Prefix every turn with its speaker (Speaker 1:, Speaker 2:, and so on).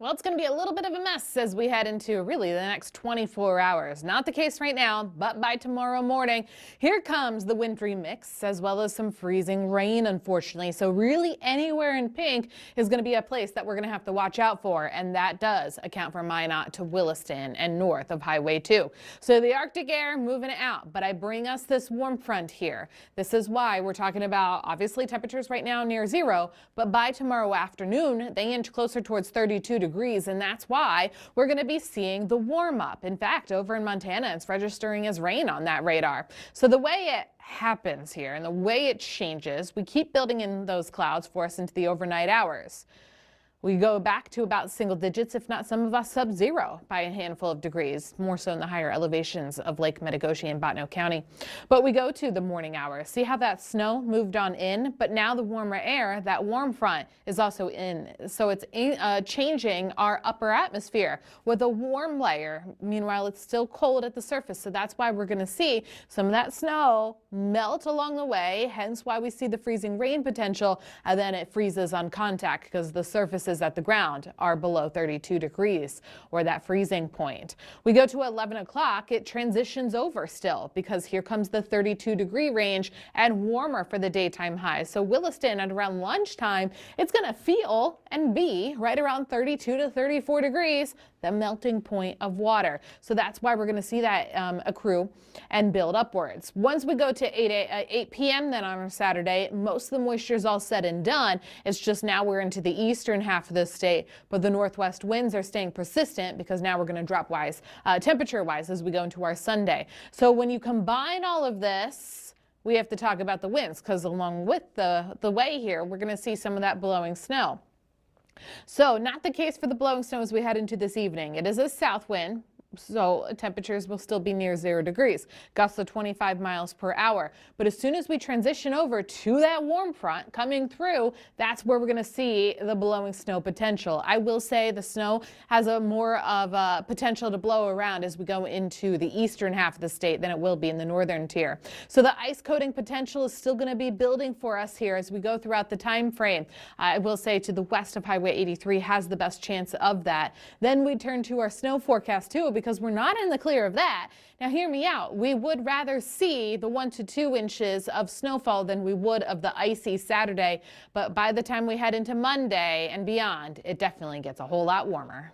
Speaker 1: Well, it's going to be a little bit of a mess as we head into really the next 24 hours. Not the case right now, but by tomorrow morning, here comes the wintry mix as well as some freezing rain, unfortunately. So really anywhere in pink is going to be a place that we're going to have to watch out for. And that does account for Minot to Williston and north of Highway 2. So the Arctic air moving it out. But I bring us this warm front here. This is why we're talking about obviously temperatures right now near zero. But by tomorrow afternoon, they inch closer towards 32 degrees. And that's why we're going to be seeing the warm up. In fact, over in Montana, it's registering as rain on that radar. So the way it happens here and the way it changes, we keep building in those clouds for us into the overnight hours. We go back to about single digits, if not some of us sub-zero by a handful of degrees, more so in the higher elevations of Lake Metagoshi and Bottineau County. But we go to the morning hours. See how that snow moved on in, but now the warmer air, that warm front is also in. So it's changing our upper atmosphere with a warm layer. Meanwhile, it's still cold at the surface. So that's why we're going to see some of that snow melt along the way, hence why we see the freezing rain potential, and then it freezes on contact because the surfaces at the ground are below 32 degrees or that freezing point. We go to 11 o'clock, it transitions over still because here comes the 32-degree range and warmer for the daytime highs. So Williston at around lunchtime, it's going to feel and be right around 32 to 34 degrees, the melting point of water. So that's why we're going to see that accrue and build upwards. Once we go to 8 p.m. then on our Saturday, most of the moisture is all said and done. It's just now we're into the eastern half of the state, but the northwest winds are staying persistent because now we're going to drop temperature wise as we go into our Sunday. So when you combine all of this, we have to talk about the winds because along with the way here, we're going to see some of that blowing snow. So not the case for the blowing snow as we head into this evening. It is a south wind. So temperatures will still be near 0 degrees, gusts of 25 miles per hour. But as soon as we transition over to that warm front coming through, that's where we're going to see the blowing snow potential. I will say the snow has a more of a potential to blow around as we go into the eastern half of the state than it will be in the northern tier. So the ice coating potential is still going to be building for us here as we go throughout the time frame. I will say to the west of Highway 83 has the best chance of that. Then we turn to our snow forecast too, because we're not in the clear of that. Now hear me out. We would rather see the 1 to 2 inches of snowfall than we would of the icy Saturday. But by the time we head into Monday and beyond, it definitely gets a whole lot warmer.